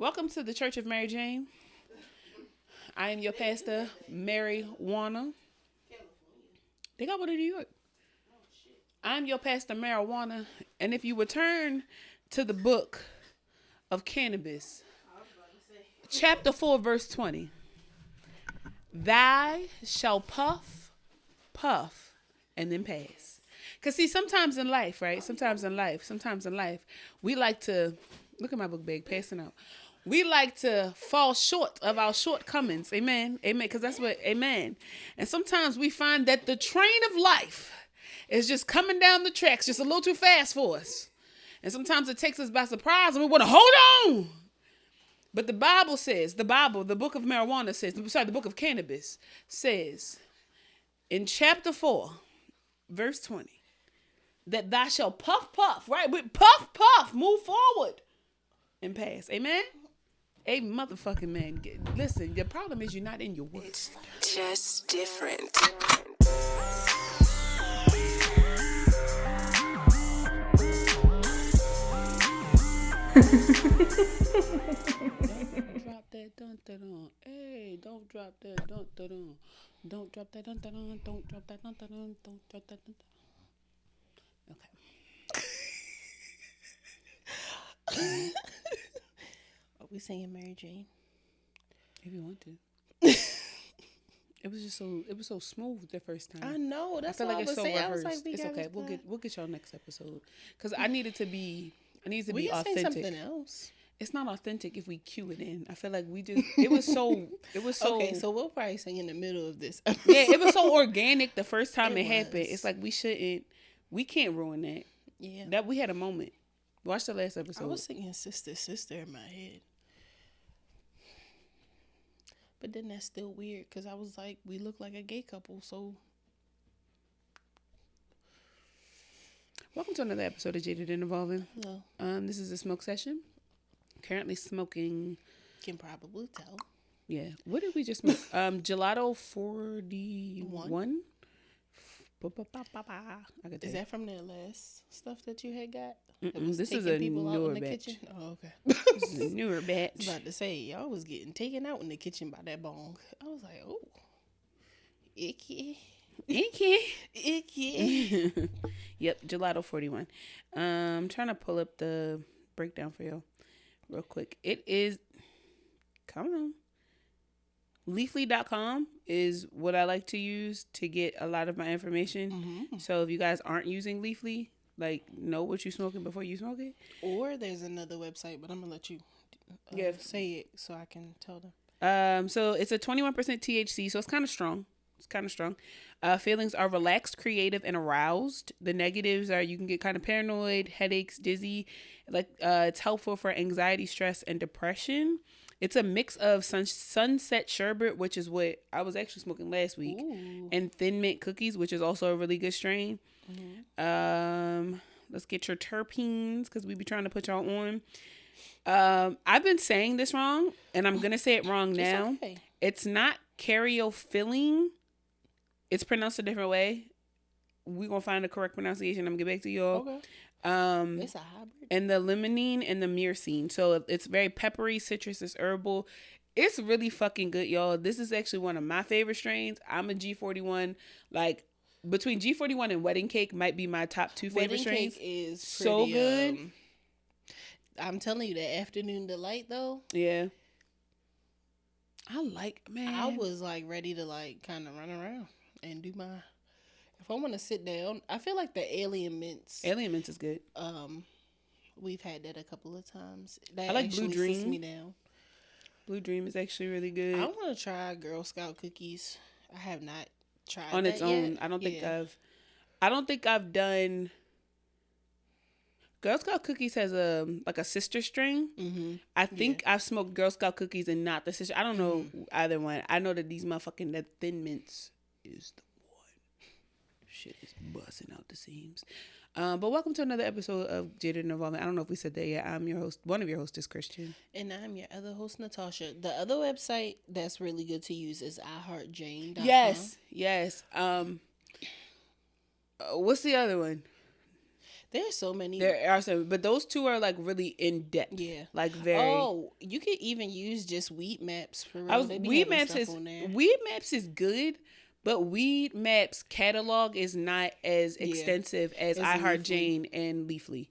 Welcome to the Church of Mary Jane. I am your pastor, Mary Warner. They got one in New York. I'm your pastor, Marijuana. And if you return to the book of cannabis, chapter 4, verse 20. Thy shall puff, puff, and then pass. Because see, sometimes in life, right? Sometimes in life, we like to, look at my book bag, passing out. We like to fall short of our shortcomings. Amen. Amen. Because that's what, amen. And sometimes we find that the train of life is just coming down the tracks just a little too fast for us. And sometimes it takes us by surprise and we want to hold on. But the Bible says, the book of marijuana says, the book of cannabis says in chapter 4, verse 20, that thou shalt puff, puff, right? With puff, puff, move forward and pass. Amen? A motherfucking man. Listen, the problem is you're not in your word. It's just different. Drop that dun dun dun. Hey, don't drop that dun dun dun. Don't drop that dun dun dun. Don't drop that dun dun dun. Don't drop that dun dun. Okay. Are we singing Mary Jane? If you want to. It was so smooth the first time. I know. That's I feel what like I it's was so saying. rehearsed. I was like, It's okay. We'll get y'all next episode because I need it to be we can authentic. say something else. It's not authentic if we cue it in. I feel like it was so Okay, so we'll probably sing in the middle of this. yeah, it was so organic the first time it happened. It's like we can't ruin that. Yeah. That we had a moment. Watch the last I episode. was singing Sister, Sister in my head. But then that's still weird because I was like, we look like a gay couple, so. Welcome to another episode of Jaded And Evolving. Hello. This is a smoke session. Currently smoking. Can probably tell. Yeah. What did we just smoke? Gelato 41. Is that from that last stuff that you had got? This is a newer batch. Kitchen? Oh, okay. This is a newer I was batch. about to say, y'all was getting taken out in the kitchen by that bong. I was like, oh, icky. Yep, Gelato 41. I'm trying to pull up the breakdown for y'all real quick. It is, come on. Leafly.com is what I like to use to get a lot of my information. Mm-hmm. So if you guys aren't using Leafly, like, know what you're smoking before you smoke it. Or there's another website, but I'm going to let you say it so I can tell them. So it's a 21% THC, so it's kind of strong. Feelings are relaxed, creative, and aroused. The negatives are you can get kind of paranoid, headaches, dizzy. It's helpful for anxiety, stress, and depression. It's a mix of sunset sherbet, which is what I was actually smoking last week, and thin mint cookies, which is also a really good strain. Mm-hmm. Let's get your terpenes because we be trying to put y'all on. I've been saying this wrong, and I'm gonna say it wrong now. Okay. It's not cariophyllene. It's pronounced a different way. We're gonna find the correct pronunciation. I'm gonna get back to y'all. Okay. It's a hybrid. And the limonene and the myrcene. So it's very peppery, citrus, it's herbal. It's really fucking good, y'all. This is actually one of my favorite strains. I'm a G41. Like, between G41 and Wedding Cake might be my top two favorite strains. Wedding Cake is so pretty, good. I'm telling you, that afternoon delight, though. Yeah. I was, like, ready to, like, kind of run around and do my... If I want to sit down, I feel like the Alien Mints. Alien Mints is good. We've had that a couple of times. I like Blue Dream. Sits me down. Blue Dream is actually really good. I want to try Girl Scout cookies. I have not tried on that its own. yet. I don't think I've done. Girl Scout cookies has a sister strain. Mm-hmm. I think I've smoked Girl Scout cookies and not the sister. I don't know either one. I know that these motherfucking that Thin Mints is the one. Shit is busting out the seams. But welcome to another episode of Jaded And Evolving. I don't know if we said that yet. I'm your host. One of your hosts is Christian. And I'm your other host, Natasha. The other website that's really good to use is iHeartJane.com. Yes. What's the other one? There's so many. There are some, but those two are like really in depth. Yeah. Like very. Oh, you could even use just weed maps for real. Weed Maps is good, but Weed Maps catalog is not as extensive as I Heart Jane and Leafly.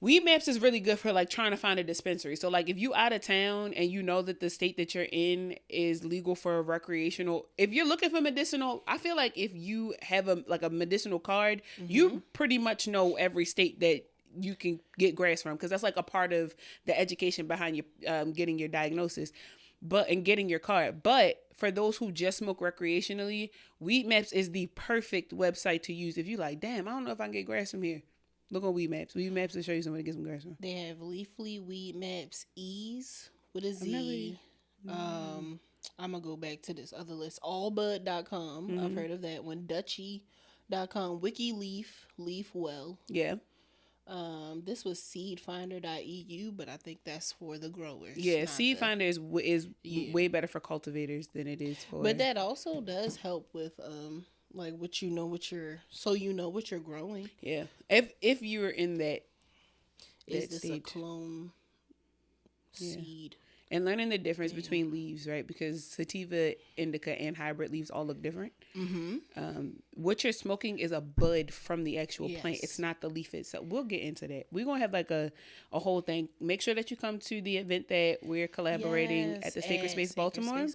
Weed Maps is really good for like trying to find a dispensary. So like if you out of town and you know that the state that you're in is legal for recreational, if you're looking for medicinal, I feel like if you have a medicinal card, you pretty much know every state that you can get grass from, because that's like a part of the education behind your getting your diagnosis, and getting your card. But for those who just smoke recreationally, Weed Maps is the perfect website to use if you like, damn, I don't know if I can get grass from here. Look on Weed Maps. Weed Maps will show you somewhere to get some grass from. They have Leafly, Weed Maps, Ease with a Z. I'm going to go back to this other list. Allbud.com. I've heard of that one. Dutchy.com. WikiLeaf. Leafwell. Yeah. This was seedfinder.eu, but I think that's for the growers. Yeah, Seedfinder is way better for cultivators than it is for... But that also does help with... like what you know what you're growing. Yeah. If you're in that is this stage. a clone seed? And learning the difference between leaves, right? Because sativa, indica, and hybrid leaves all look different. What you're smoking is a bud from the actual plant. It's not the leaf itself. We'll get into that. We're going to have like a whole thing. Make sure that you come to the event that we're collaborating at the Sacred Space Baltimore.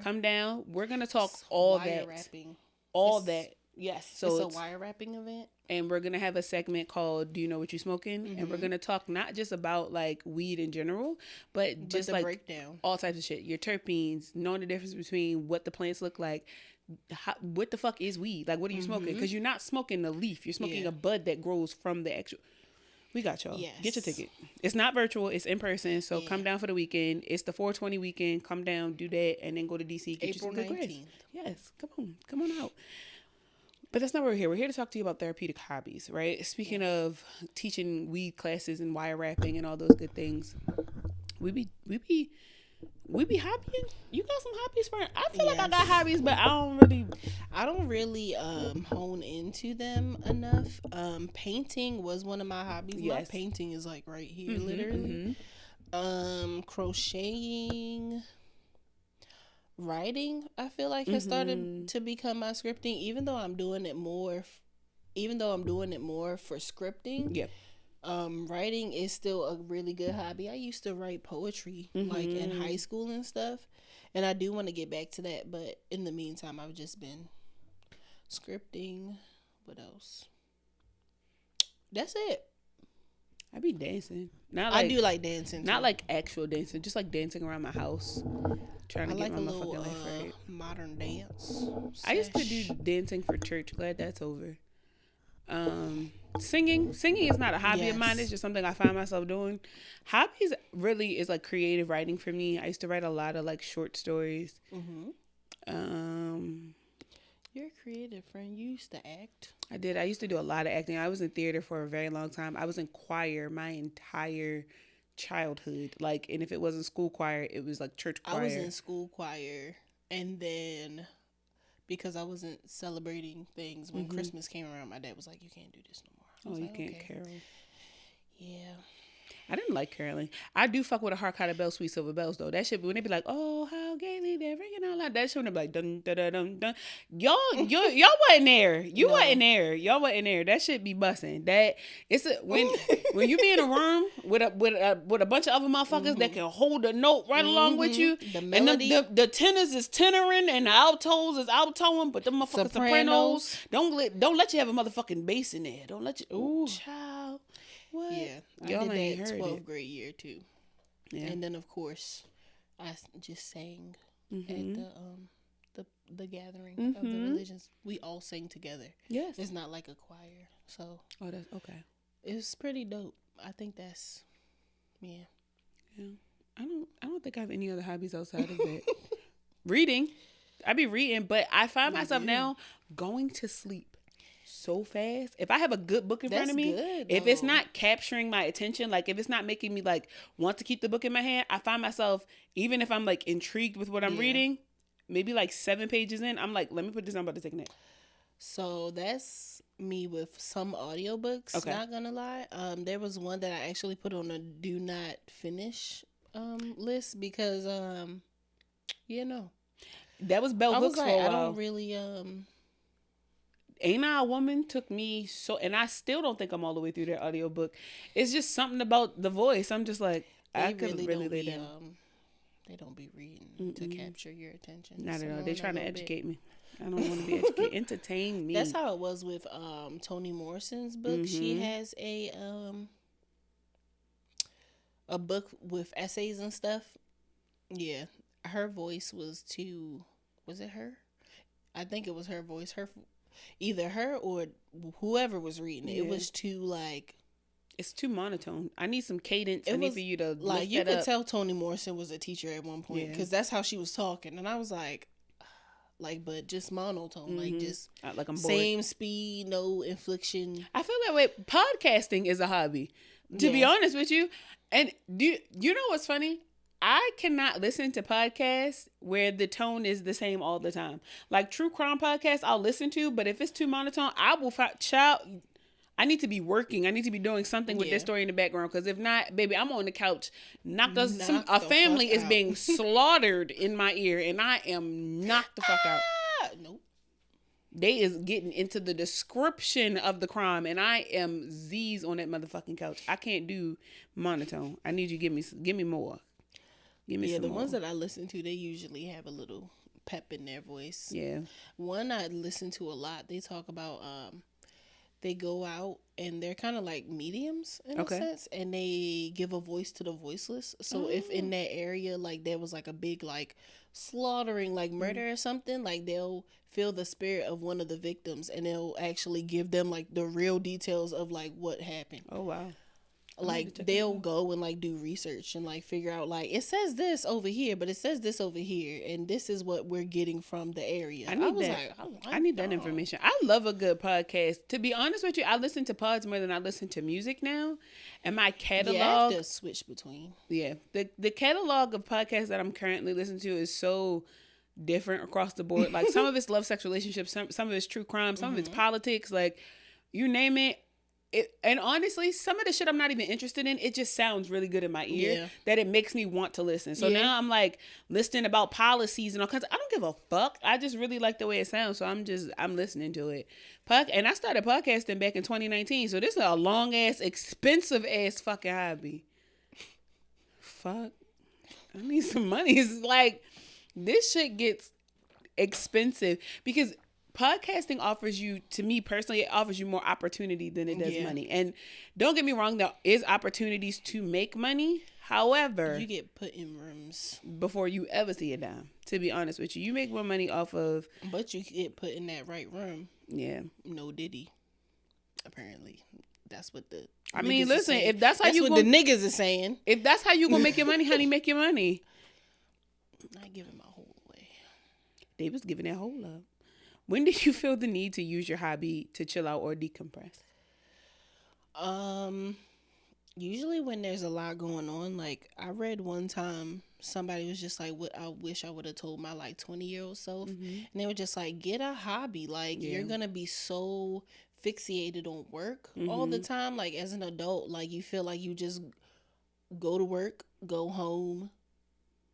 Come down. We're going to talk all that. Wrapping. That. Yes. So it's a wire wrapping event. And we're going to have a segment called Do You Know What You're Smoking? And we're going to talk not just about like weed in general, but just like breakdown. All types of shit. Your terpenes, knowing the difference between what the plants look like. What the fuck is weed? Like, what are you smoking? Because you're not smoking a leaf. You're smoking a bud that grows from the actual... We got y'all. Yes. Get your ticket. It's not virtual. It's in person. So come down for the weekend. It's the 420 weekend. Come down, do that, and then go to DC. Get April you some good 19th. grace. Yes. Come on out. But that's not why we're here. We're here to talk to you about therapeutic hobbies, right? Speaking of teaching weed classes and wire wrapping and all those good things, we be hobbying. You got some hobbies, friend? I feel like I got hobbies, but I don't really hone into them enough. Painting was one of my hobbies. My painting is like right here, literally. Crocheting. Writing, I feel like has started to become my scripting, even though I'm doing it more for scripting. Yeah. Writing is still a really good hobby. I used to write poetry like in high school and stuff, and I do want to get back to that, but in the meantime I've just been scripting. What else? That's it. I be dancing. I do like dancing too. Not like actual dancing, just like dancing around my house, trying to get my motherfucking life right. Modern dance. I used to do dancing for church. Glad that's over. Singing is not a hobby of mine. It's just something I find myself doing. Hobbies really is like creative writing for me. I used to write a lot of like short stories. You're a creative, friend. You used to act. I did. I used to do a lot of acting. I was in theater for a very long time. I was in choir my entire childhood. Like, and if it wasn't school choir, it was like church choir. I was in school choir, and then because I wasn't celebrating things when Christmas came around, my dad was like, "You can't do this no more." You can't carol. Yeah. I didn't like caroling. I do fuck with a Hark How the Bells, Sweet Silver Bells though. That shit, when they be like, "Oh, how gaily they're ringing out loud," that shit would be like, "Dun dun dun dun dun." Y'all wasn't there. Wasn't there. Y'all wasn't there. That shit be busting. That it's when you be in a room with a bunch of other motherfuckers that can hold a note right along with you, the melody, and the tenors is tenoring and the altos is altoing, but the motherfucking sopranos don't let you have a motherfucking bass in there. Don't let you. Ooh, child. What? Yeah, y'all I ain't did that heard 12th it. grade year too. Yeah. And then of course I just sang at the gathering of the religions. We all sang together. Yes. It's not like a choir. So that's okay. It's pretty dope. I think that's Yeah. I don't think I have any other hobbies outside of that. Reading. I be reading, but I find myself now going to sleep so fast. If I have a good book in front of me, if it's not capturing my attention, like if it's not making me like want to keep the book in my hand, I find myself, even if I'm like intrigued with what I'm reading, maybe like 7 pages in, I'm like, let me put this on, about to take a nap. So that's me with some audiobooks. Okay. Not gonna lie. There was one that I actually put on a do not finish list because you know, That was Bell I was Hooks like, for a I while. don't really Ain't I a Woman took me so, and I still don't think I'm all the way through their audiobook. It's just something about the voice. I'm just like, I could really lay down. They don't be reading to capture your attention. Not at all. They're trying to educate me. I don't want to be educated. Entertain me. That's how it was with Toni Morrison's book. She has a book with essays and stuff. Yeah, her voice was too. Was it her? I think it was her voice. Either her or whoever was reading it. Yeah. It was too like. It's too monotone. I need some cadence. I need for you to like lift you that could up. tell Toni Morrison was a teacher at one point because that's how she was talking, and I was like, but just monotone, like just Like I'm bored. same speed, no inflection. I feel that way. Podcasting is a hobby, to be honest with you. And do you know what's funny? I cannot listen to podcasts where the tone is the same all the time. Like true crime podcasts, I'll listen to, but if it's too monotone, I will I need to be working. I need to be doing something with this story in the background. Because if not, baby, I'm on the couch. A family is being slaughtered in my ear, and I am knocked the fuck out. Nope. They is getting into the description of the crime, and I am Z's on that motherfucking couch. I can't do monotone. I need you to give me more. Give me some more. Ones that I listen to, they usually have a little pep in their voice. Yeah. One I listen to a lot, they talk about they go out and they're kind of like mediums in a sense, and they give a voice to the voiceless. So if in that area, like there was like a big like slaughtering, like murder or something, like they'll feel the spirit of one of the victims and they'll actually give them like the real details of like what happened. Oh wow. Like they'll go and like do research and like figure out like it says this over here, but it says this over here, and this is what we're getting from the area. I need that information. I love a good podcast. To be honest with you, I listen to pods more than I listen to music now, and my catalog. Yeah, I have to switch between. Yeah, the catalog of podcasts that I'm currently listening to is so different across the board. Like some of it's love, sex, relationships, some of it's true crime, some of it's politics. Like you name it. And honestly, some of the shit I'm not even interested in, it just sounds really good in my ear that it makes me want to listen. So now I'm like listening about policies and all kinds. I don't give a fuck. I just really like the way it sounds. So I'm listening to it. And I started podcasting back in 2019. So this is a long ass, expensive ass fucking hobby. Fuck. I need some money. It's like this shit gets expensive because podcasting offers you, to me personally, it offers you more opportunity than it does money. And don't get me wrong, there is opportunities to make money. However, you get put in rooms before you ever see a dime. To be honest with you, you make more money off of. But you get put in that right room. Yeah. No diddy. Apparently, that's what the. I mean, listen. If that's how that's you what the niggas is saying. If that's how you gonna make your money, honey, make your money. Not giving my whole away. They was giving that whole up. When did you feel the need to use your hobby to chill out or decompress? Usually when there's a lot going on. Like I read one time somebody was just like, what I wish I would have told my like 20-year-old self. And they were just like, get a hobby. Like you're gonna be so fixated on work all the time. Like as an adult, like you feel like you just go to work, go home,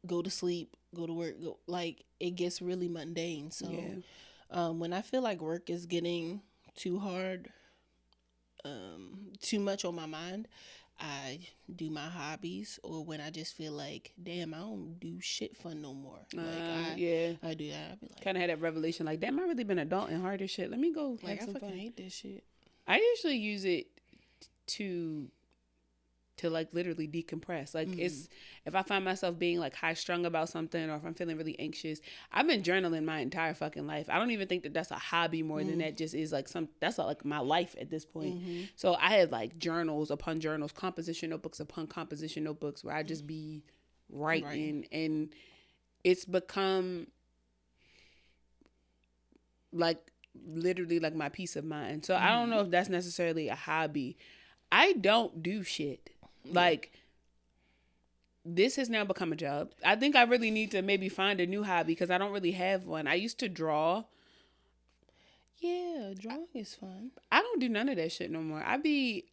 go to sleep, go to work, go, like it gets really mundane. So when I feel like work is getting too hard, too much on my mind, I do my hobbies. Or when I just feel like, damn, I don't do shit fun no more. Like I do that. I be like, kind of had that revelation, like, damn, I really been adult and hard as shit. Let me go like have some I fucking fun. hate this shit. I usually use it to like literally decompress. Like it's, if I find myself being like high strung about something, or if I'm feeling really anxious, I've been journaling my entire fucking life. I don't even think that that's a hobby more than that just is like that's like my life at this point. So I had like journals upon journals, composition notebooks upon composition notebooks where I just be writing. And it's become like literally like my peace of mind. So I don't know if that's necessarily a hobby. I don't do shit. Like, this has now become a job. I think I really need to maybe find a new hobby because I don't really have one. I used to draw. Yeah, drawing is fun. I don't do none of that shit no more. I be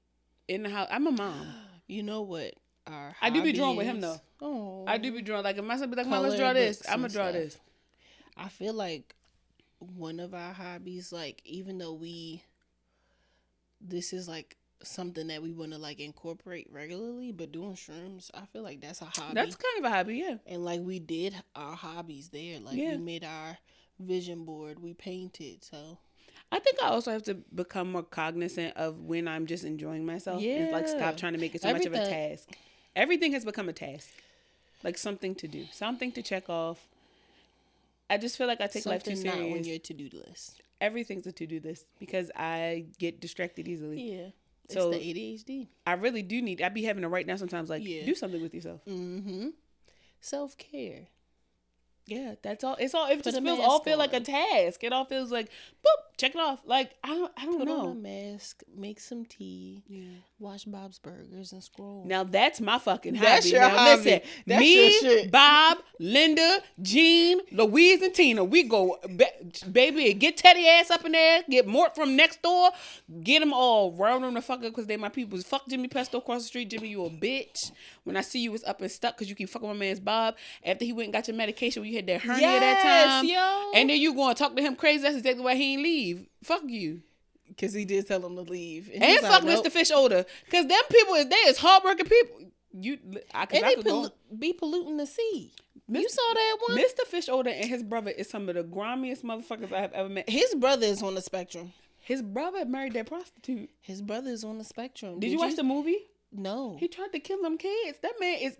in the house. I'm a mom. You know what our I do be hobby drawing with him is? though. Oh, I do be drawing. Like if my son be like, "Mom, let's color draw this," books I'm gonna and draw stuff. this. I feel like one of our hobbies, like even though this is like something that we want to like incorporate regularly, but doing shrooms, I feel like that's a hobby. That's kind of a hobby, yeah. And like we did our hobbies there, like Yeah. we made our vision board, we painted. So I think I also have to become more cognizant of when I'm just enjoying myself and like Yeah. stop trying to make it so much of a Everything- task. Everything has become a task, like something to do, something to check off. I just feel like I take life too something not on serious. your to-do list. Everything's a to-do list because I get distracted easily. Yeah, So- it's the ADHD. I really do need. I be having to write down sometimes, like Yeah. do something with yourself. Mm-hmm. Self-care. Yeah, that's all. It's all. It just a feels all mask feel like a on. task. It all feels like boop, check it off. Like I don't Put on a know. mask, make some tea, Yeah. watch Bob's Burgers, and scroll. Now that's my fucking That's hobby. your Now hobby. listen, That's me, your shit. Bob, Linda, Jean, Louise, and Tina, we go, baby, get Teddy ass up in there, get Mort from next door, get them all, round them the fuck up because they my people. Fuck Jimmy Pesto across the street. Jimmy, you a bitch. When I see you was up and stuck because you keep fucking my man's Bob. After he went and got your medication when you had that hernia that time. yo. And then you going to talk to him crazy. That's exactly why he ain't leave. Fuck you. Because he did tell him to leave. And he's fuck like, Mr. Fish Odor. Because them people is hardworking people. And they be polluting the sea. You saw that one? Mr. Fish Odor and his brother is some of the grimiest motherfuckers I have ever met. His brother is on the spectrum. His brother married that prostitute. His brother is on the spectrum. Did you watch the movie? No. He tried to kill them kids. That man is.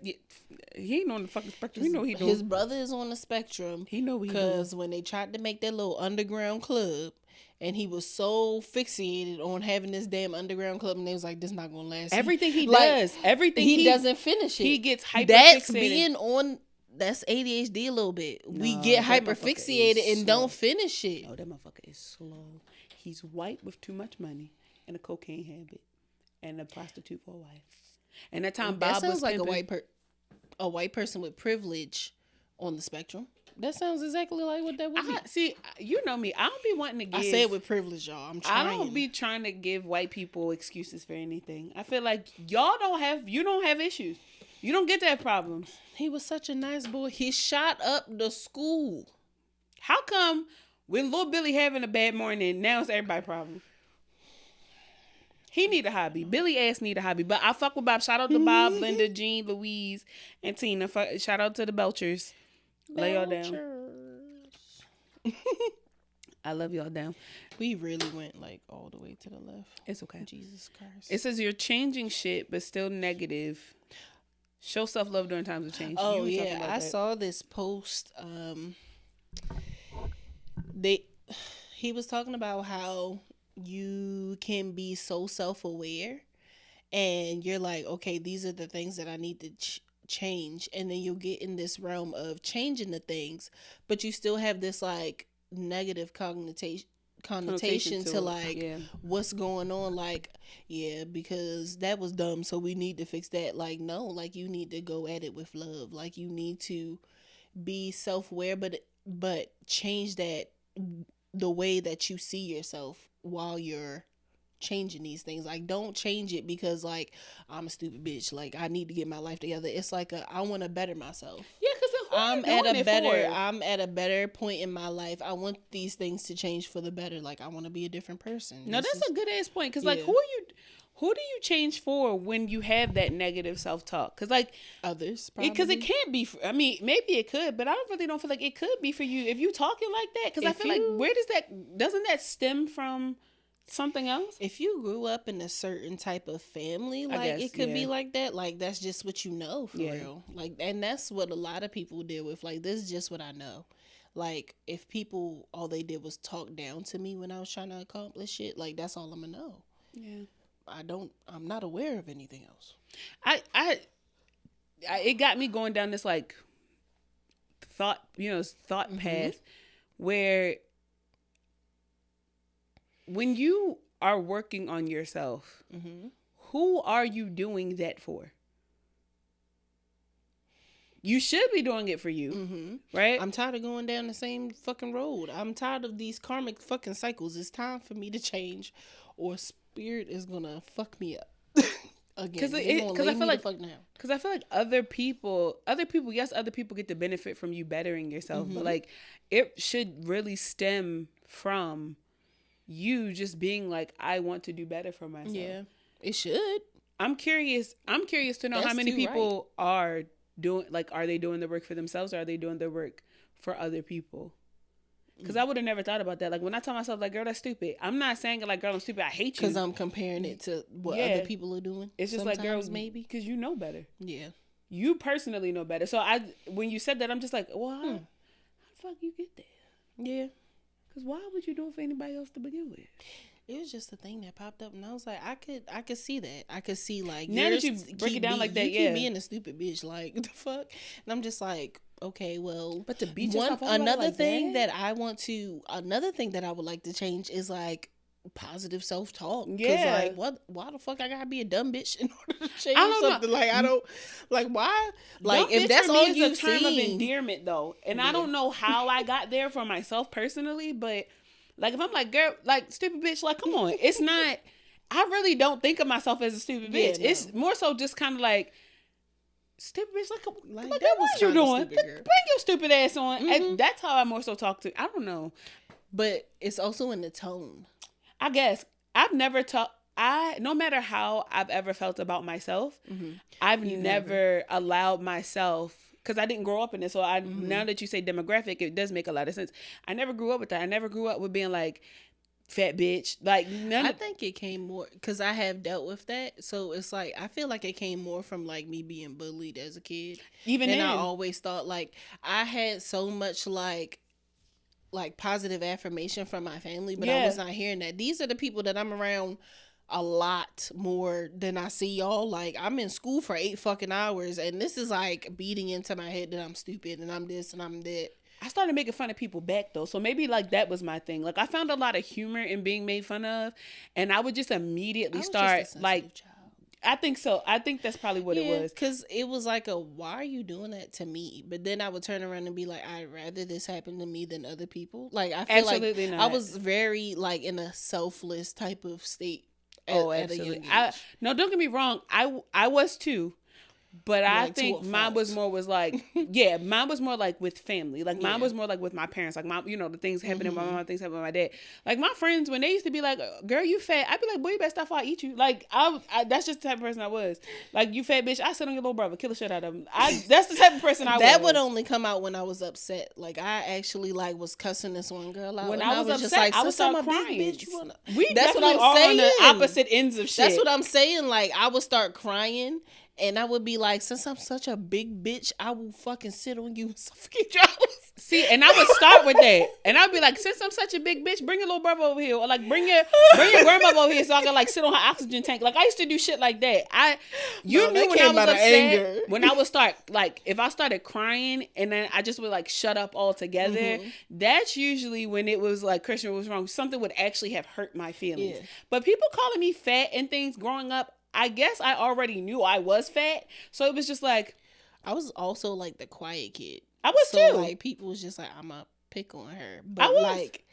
He ain't on the fucking spectrum. He know what he doing. His brother is on the spectrum. He know what he doing. Because when they tried to make that little underground club, and he was so fixated on having this damn underground club, and they was like, "This not gonna last." Everything he like, does, everything he doesn't finish it. He gets hyper That's fixated. being on. That's ADHD a little bit. We No, get that hyper motherfucker fixated is and slow. don't finish it. Oh, that motherfucker is slow. He's white with too much money and a cocaine habit and a prostitute for a wife. And that time That Bob sounds was like pimping, a white person with privilege on the spectrum. That sounds exactly like what that would be. See, you know me. I don't be wanting to give. I said with privilege, y'all. I'm trying. I don't be trying to give white people excuses for anything. I feel like y'all don't have issues. You don't get that problems. He was such a nice boy. He shot up the school. How come when little Billy having a bad morning, now it's everybody's problem? He need a hobby. Billy ass need a hobby. But I fuck with Bob. Shout out to Bob, Linda, Jean, Louise, and Tina. Shout out to the Belchers. Lay y'all down. I love y'all down. We really went like all the way to the left. It's okay. Jesus Christ. It says you're changing shit, but still negative. Show self-love during times of change. Oh You were talking yeah, about I that. saw this post. He was talking about how you can be so self-aware, and you're like, okay, these are the things that I need to change, and then you'll get in this realm of changing the things, but you still have this like negative connotation to like yeah. what's going on, like, yeah, because that was dumb, so we need to fix that. Like, no, like you need to go at it with love. Like you need to be self-aware, but change that, the way that you see yourself while you're changing these things. Like, don't change it because like I'm a stupid bitch, like I need to get my life together. It's like I want to better myself. Yeah, because I'm at a better point in my life. I want these things to change for the better. Like I want to be a different person. No, that's a good ass point. Because like, Yeah. who do you change for when you have that negative self-talk? Because like others, because it probably. can't be. I mean, maybe it could, but I really don't feel like it could be for you if you talking like that. Because I If feel like you- doesn't that stem from something else? If you grew up in a certain type of family, like guess, it could be yeah. like that. Like that's just what you know for Yeah. real. Like, and that's what a lot of people deal with. Like, this is just what I know. Like, if people all they did was talk down to me when I was trying to accomplish shit, like that's all I'm gonna know. Yeah. I'm not aware of anything else. It got me going down this like thought path where when you are working on yourself, who are you doing that for? You should be doing it for you, right? I'm tired of going down the same fucking road. I'm tired of these karmic fucking cycles. It's time for me to change, or spirit is gonna fuck me up again. Because I feel like other people, yes, other people get the benefit from you bettering yourself, but like it should really stem from you just being like, I want to do better for myself. Yeah, it should. I'm curious to know how many people are doing, like, are they doing the work for themselves, or are they doing the work for other people? Because I would have never thought about that. Like, when I tell myself, like, girl, that's stupid, I'm not saying it like, girl, I'm stupid, I hate you. Because I'm comparing it to what other people are doing. It's just like, girl, maybe because you know better. Yeah, you personally know better. So when you said that, I'm just like, well, how the fuck you get there? Yeah, because why would you do it for anybody else to begin with? It was just a thing that popped up, and I was like, I could see that. I could see, like, now that you break it down like that, you keep being a stupid bitch, like, the fuck. And I'm just like, okay, well, but to beat another thing that I would like to change is like positive self-talk. Yeah, like, why the fuck I gotta be a dumb bitch in order to change something? Know. Like, I don't, like, why? Like, if that's all you've seen, term of endearment though, and I don't know how I got there for myself personally, but. Like, if I'm like, girl, like, stupid bitch, like, come on. It's not, I really don't think of myself as a stupid bitch. Yeah, no. It's more so just kind of like, stupid bitch, like that was what you doing? Bring your stupid ass on. And that's how I more so talk to. I don't know. But it's also in the tone. I guess. I've never talked. No matter how I've ever felt about myself, I've never allowed myself, because I didn't grow up in this. So now that you say demographic, it does make a lot of sense. I never grew up with that. I never grew up with being like, fat bitch. Like, I think it came more, because I have dealt with that. So it's like, I feel like it came more from like me being bullied as a kid. Even then. I always thought, like, I had so much like positive affirmation from my family, but I was not hearing that. These are the people that I'm around a lot more than I see y'all. Like, I'm in school for 8 fucking hours, and this is like beating into my head that I'm stupid and I'm this and I'm that. I started making fun of people back though, so maybe like that was my thing. Like, I found a lot of humor in being made fun of, and I would just immediately start like. Child. I think so. I think that's probably what it was. Because it was like why are you doing that to me? But then I would turn around and be like, I'd rather this happen to me than other people. Like, I feel absolutely like not. I was very like in a selfless type of state. Absolutely. No, don't get me wrong. I was too, but I think mine was more like with family. Like, mine was more like with my parents. Like, mom, the things happening with my mom, things happening with my dad. Like, my friends, when they used to be like, girl, you fat, I'd be like, boy, you better stop before I eat you. Like, I that's just the type of person I was. Like, you fat bitch, I sit on your little brother, kill the shit out of him. That's the type of person I was. That would only come out when I was upset. Like, I actually like was cussing this one girl out. When I was upset, just like, I was start crying. Bitch, that's what I'm saying. On the opposite ends of shit. That's what I'm saying. Like, I would start crying. And I would be like, since I'm such a big bitch, I will fucking sit on you and suffocate your ass. See, and I would start with that. And I'd be like, since I'm such a big bitch, bring your little brother over here. Or like, bring your grandmother over here so I can like sit on her oxygen tank. Like, I used to do shit like that. You knew when I was upset, anger. When I would start, like, if I started crying and then I just would like shut up altogether, that's usually when it was like, Christian was wrong. Something would actually have hurt my feelings. Yeah. But people calling me fat and things growing up, I guess I already knew I was fat. So it was just like, I was also like the quiet kid. I was too. Like, people was just like, I'm going to pick on her. But like,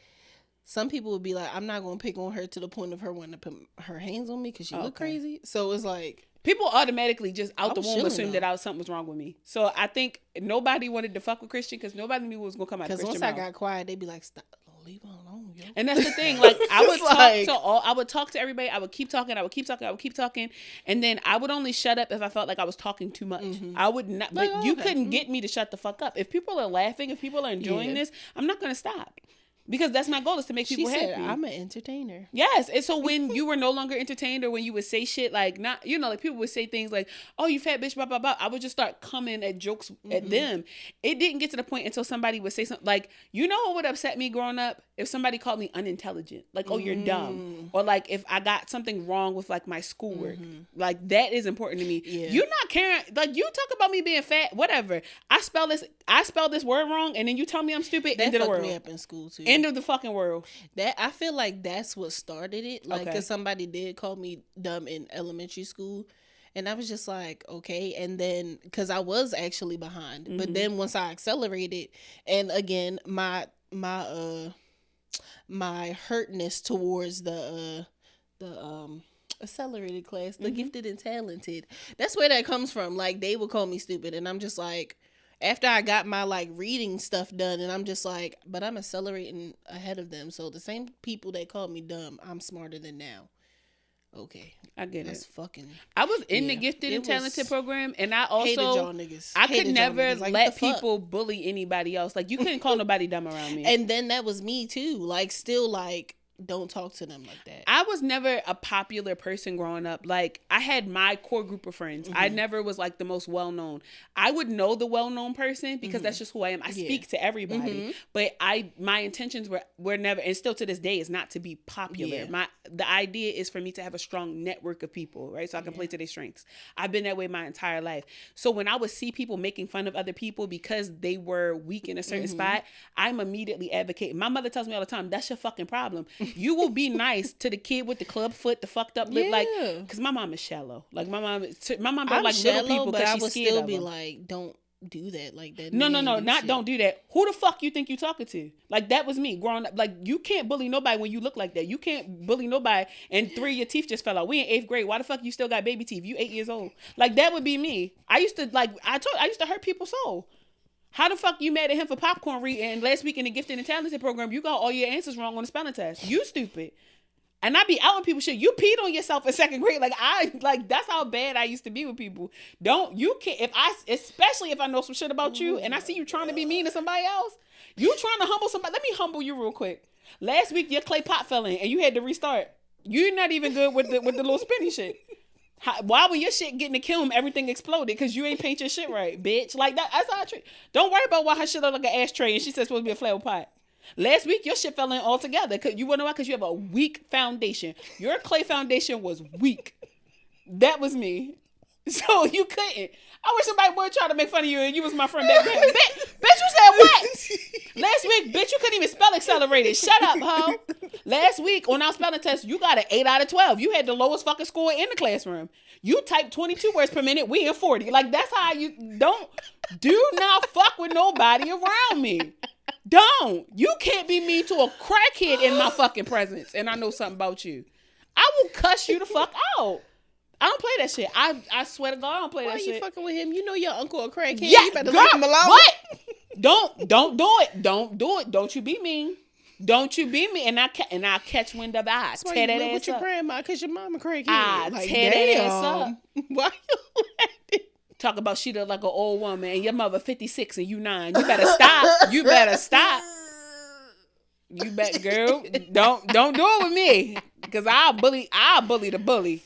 some people would be like, I'm not going to pick on her to the point of her wanting to put her hands on me because she look crazy. So it's like, people automatically just out the womb assumed that something was wrong with me. So I think nobody wanted to fuck with Christian because nobody knew what was going to come out of Christian mouth. Because once I got quiet, they'd be like, stop. Leave her alone, yo. And that's the thing. Like, I would talk to everybody. I would keep talking. And then I would only shut up if I felt like I was talking too much. I would not, but you couldn't get me to shut the fuck up. If people are laughing, if people are enjoying this, I'm not going to stop. Because that's my goal, is to make people happy. I'm an entertainer. Yes. And so when you were no longer entertained, or when you would say shit like, not, like people would say things like, oh, you fat bitch, blah, blah, blah. I would just start coming at jokes at them. It didn't get to the point until somebody would say something like, what would upset me growing up? If somebody called me unintelligent, like, oh, you're dumb. Or like, if I got something wrong with like my schoolwork, like, that is important to me. Yeah. You're not caring. Like, you talk about me being fat, whatever. I spell this word wrong, and then you tell me I'm stupid. That end of the world. Me up in school too. End of the fucking world. That, I feel like that's what started it. Like, because somebody did call me dumb in elementary school, And I was just like, okay. And then, because I was actually behind. But then once I accelerated, and again, my hurtness towards the accelerated class, the gifted and talented, that's where that comes from. Like, they would call me stupid. And I'm just like, after I got my like reading stuff done, and I'm just like, but I'm accelerating ahead of them. So the same people that called me dumb, I'm smarter than now. Okay, I get that's it. fucking. I was in the gifted and talented program, and I also I could never like, let people bully anybody else. Like, you couldn't call nobody dumb around me. And then that was me too. Like, still like, don't talk to them like that. I was never a popular person growing up. Like, I had my core group of friends. I never was like the most well-known. I would know the well-known person because that's just who I am. I speak to everybody, but my intentions were never, and still to this day, is not to be popular. The idea is for me to have a strong network of people, right? So I can play to their strengths. I've been that way my entire life. So when I would see people making fun of other people because they were weak in a certain spot, I'm immediately advocating. My mother tells me all the time, that's your fucking problem. You will be nice to the kid with the club foot, the fucked up lip, like, because my mom is shallow. Like, my mom don't like little people because she's scared of them. But I would still be like, don't do that. Like, that. No, not don't do that. Who the fuck you think you talking to? Like, that was me growing up. Like, you can't bully nobody when you look like that. You can't bully nobody and 3 of your teeth just fell out. We in 8th grade. Why the fuck you still got baby teeth? You 8 years old. Like, that would be me. I used to hurt people's soul. How the fuck you mad at him for popcorn reading? And last week in the gifted and talented program, you got all your answers wrong on the spelling test. You stupid. And I be out with people shit. You peed on yourself in 2nd grade. Like that's how bad I used to be with people. Especially if I know some shit about you and I see you trying to be mean to somebody else. You trying to humble somebody. Let me humble you real quick. Last week your clay pot fell in and you had to restart. You're not even good with the little spinny shit. Why when your shit getting to kill him, everything exploded? Because you ain't paint your shit right, bitch. Like, that's how I treat. Don't worry about why her shit look like an ashtray and she said it's supposed to be a flower pot. Last week, your shit fell in altogether. You wanna know why? Because you have a weak foundation. Your clay foundation was weak. That was me. So you couldn't. I wish somebody would try to make fun of you and you was my friend back then. Bitch, you said what? Last week, bitch, you couldn't even spell accelerated. Shut up, ho. Last week on our spelling test, you got an 8 out of 12. You had the lowest fucking score in the classroom. You typed 22 words per minute. We in 40. Like, that's how do not fuck with nobody around me. Don't. You can't be mean to a crackhead in my fucking presence. And I know something about you. I will cuss you the fuck out. I don't play that shit. I swear to God, I don't play that shit. Why you fucking with him? You know your uncle a crackhead. Yeah, you better leave him alone. What? Don't do it. Don't do it. Don't you be mean. Don't you be mean. And I catch wind of I tear that ass with your up. grandma because your mama crackhead. I tear that ass up. Why you laughing? Talk about she look like an old woman and your mother 56 and you 9. You better stop. You better stop. You better, girl. Don't do it with me. Because I'll bully the bully.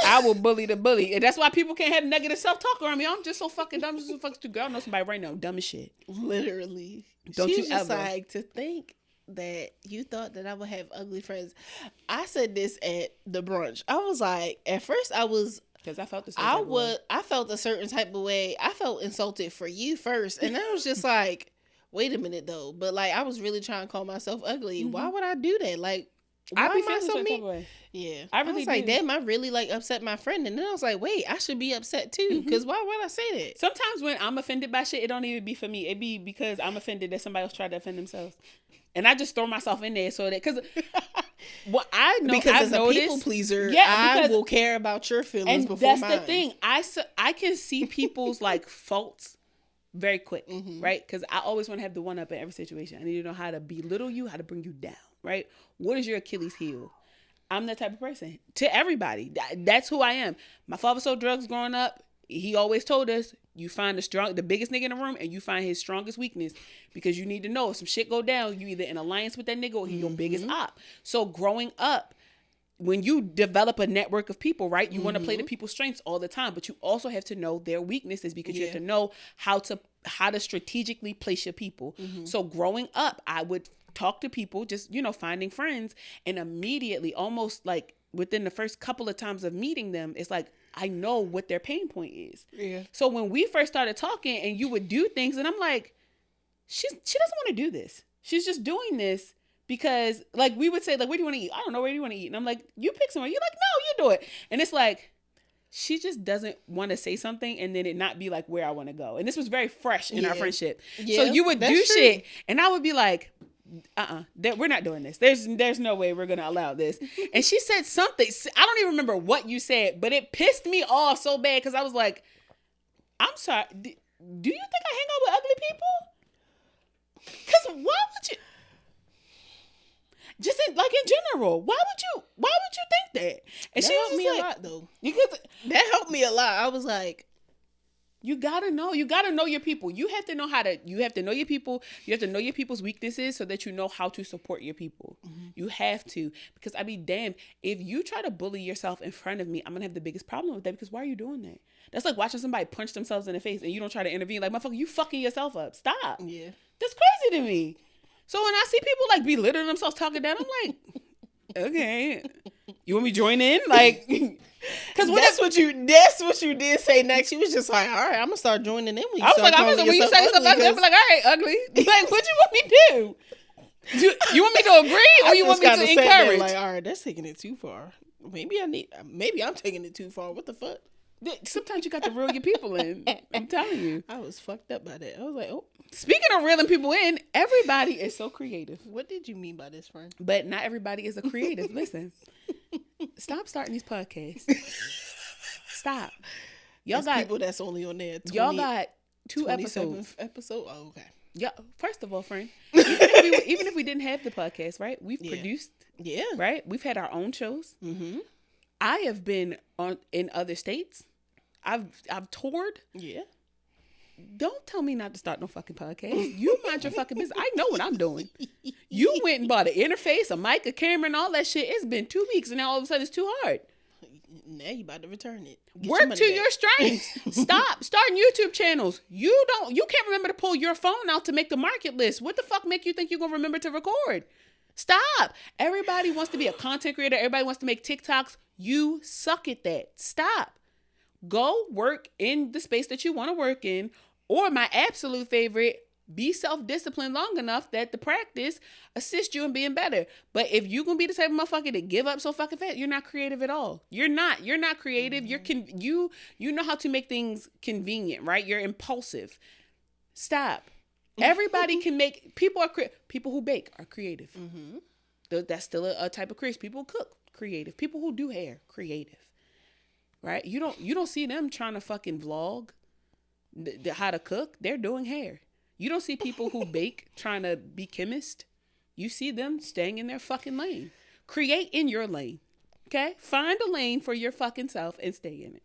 I will bully the bully. And that's why people can't have negative self-talk around me. I'm just so fucking dumb. I'm just so fucking stupid. I know somebody right now, dumb as shit. Literally. Don't She's you just ever. like, to think that you thought that I would have ugly friends. I said this at the brunch. I was like, at first I was... Because I felt the same type of way. I felt a certain type of way. I felt insulted for you first. And I was just like, wait a minute though. But like, I was really trying to call myself ugly. Mm-hmm. Why would I do that? Like, why I be am I so mean? way. Yeah. I really was like, damn, I really like upset my friend. And then I was like, wait, I should be upset too. Because why would I say that? Sometimes when I'm offended by shit, it don't even be for me. It be because I'm offended that somebody else tried to offend themselves. And I just throw myself in there so that, because what I know, because I've as noticed, a people pleaser, yeah, I will care about your feelings before that's mine. the thing. I can see people's like faults very quick, right? Because I always want to have the one up in every situation. I need to know how to belittle you, how to bring you down, right? What is your Achilles heel? I'm that type of person to everybody. That's who I am. My father sold drugs growing up. He always told us, you find the biggest nigga in the room and you find his strongest weakness, because you need to know if some shit go down, you either in alliance with that nigga or he your biggest op. So growing up, when you develop a network of people, right, you want to play to people's strengths all the time, but you also have to know their weaknesses, because you have to know how to strategically place your people. So growing up, I would talk to people, just, finding friends, and immediately, almost like within the first couple of times of meeting them, it's like, I know what their pain point is. Yeah. So when we first started talking and you would do things and I'm like, she doesn't want to do this. She's just doing this because, like, we would say, like, where do you want to eat? I don't know, where do you want to eat? And I'm like, you pick somewhere. You're like, no, you do it. And it's like, she just doesn't want to say something and then it not be like where I want to go. And this was very fresh in our friendship. Yeah, so you would do that's true. shit and I would be like, we're not doing this. There's no way we're gonna allow this. And she said something. I don't even remember what you said, but it pissed me off so bad because I was like, I'm sorry. Do you think I hang out with ugly people? Because why would you? Just in general, why would you think that? And That she helped was me like, a lot though. because That helped me a lot. I was like, you gotta know your people. You have to know your people. You have to know your people's weaknesses so that you know how to support your people. Mm-hmm. You have to, because I be damned if you try to bully yourself in front of me, I'm gonna have the biggest problem with that, because why are you doing that? That's like watching somebody punch themselves in the face and you don't try to intervene. Like, motherfucker, you fucking yourself up. Stop. yeah. That's crazy to me. So when I see people like belittling themselves talking down, I'm like, okay, you want me to join in? Like, because that's what you did say next. She was just like, all right, I'm gonna start joining in. When you I was like, when you say something ugly, I'm like, all right, ugly. Like, what you want me to do? You want me to agree or you want me to encourage? Like, all right, that's taking it too far. Maybe I'm taking it too far. What the fuck? Sometimes you got to reel your people in. I'm telling you. I was fucked up by that. I was like, oh. Speaking of reeling people in, everybody is so creative. What did you mean by this, friend? But not everybody is a creative. Listen, stop starting these podcasts. Stop. Y'all got people that's only on there. Y'all got 2 episodes. Oh, okay. Yeah. First of all, friend, even if we didn't have the podcast, right? We've produced. Yeah. Right. We've had our own shows. Mm-hmm. I have been in other states. I've toured. Yeah. Don't tell me not to start no fucking podcast. You mind your fucking business. I know what I'm doing. You went and bought an interface, a mic, a camera, and all that shit. It's been 2 weeks, and now all of a sudden it's too hard. Now you about to return it. Work to your strengths. Stop starting YouTube channels. You can't remember to pull your phone out to make the market list. What the fuck make you think you're gonna remember to record? Stop. Everybody wants to be a content creator. Everybody wants to make TikToks. You suck at that. Stop. Go work in the space that you want to work in. Or my absolute favorite, be self-disciplined long enough that the practice assists you in being better. But if you're going to be the type of motherfucker to give up so fucking fast, you're not creative at all. You're not creative. You know how to make things convenient, right? You're impulsive. Stop. Everybody can make, people who bake are creative. Mm-hmm. That's still a type of creative. People who cook, creative. People who do hair, creative. Right? You don't see them trying to fucking vlog how to cook. They're doing hair. You don't see people who bake trying to be chemist. You see them staying in their fucking lane. Create in your lane. Okay? Find a lane for your fucking self and stay in it.